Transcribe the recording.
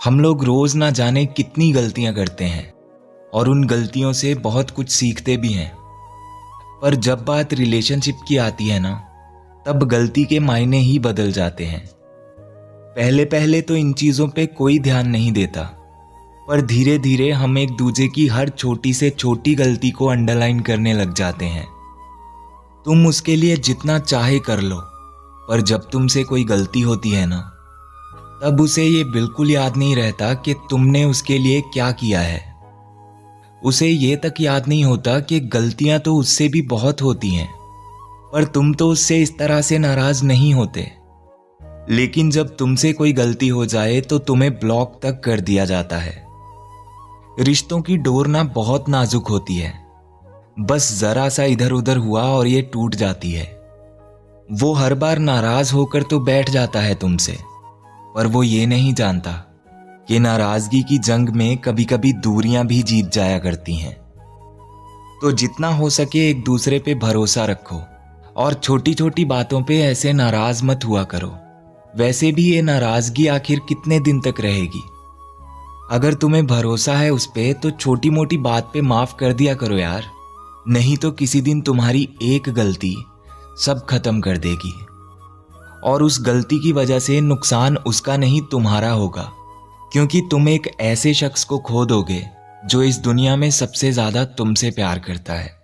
हम लोग रोज ना जाने कितनी गलतियां करते हैं और उन गलतियों से बहुत कुछ सीखते भी हैं। पर जब बात रिलेशनशिप की आती है ना, तब गलती के मायने ही बदल जाते हैं। पहले पहले तो इन चीजों पे कोई ध्यान नहीं देता, पर धीरे धीरे हम एक दूसरे की हर छोटी से छोटी गलती को अंडरलाइन करने लग जाते हैं। तुम उसके लिए जितना चाहे कर लो, पर जब तुमसे कोई गलती होती है ना, तब उसे ये बिल्कुल याद नहीं रहता कि तुमने उसके लिए क्या किया है। उसे ये तक याद नहीं होता कि गलतियां तो उससे भी बहुत होती हैं, पर तुम तो उससे इस तरह से नाराज नहीं होते। लेकिन जब तुमसे कोई गलती हो जाए तो तुम्हें ब्लॉक तक कर दिया जाता है। रिश्तों की डोर ना बहुत नाजुक होती है, बस जरा सा इधर उधर हुआ और ये टूट जाती है। वो हर बार नाराज होकर तो बैठ जाता है तुमसे, पर वो ये नहीं जानता कि नाराजगी की जंग में कभी कभी दूरियां भी जीत जाया करती हैं। तो जितना हो सके एक दूसरे पे भरोसा रखो और छोटी छोटी बातों पे ऐसे नाराज मत हुआ करो। वैसे भी ये नाराजगी आखिर कितने दिन तक रहेगी? अगर तुम्हें भरोसा है उस पे, तो छोटी मोटी बात पे माफ कर दिया करो यार। नहीं तो किसी दिन तुम्हारी एक गलती सब खत्म कर देगी, और उस गलती की वजह से नुकसान उसका नहीं तुम्हारा होगा, क्योंकि तुम एक ऐसे शख्स को खो दोगे जो इस दुनिया में सबसे ज्यादा तुमसे प्यार करता है।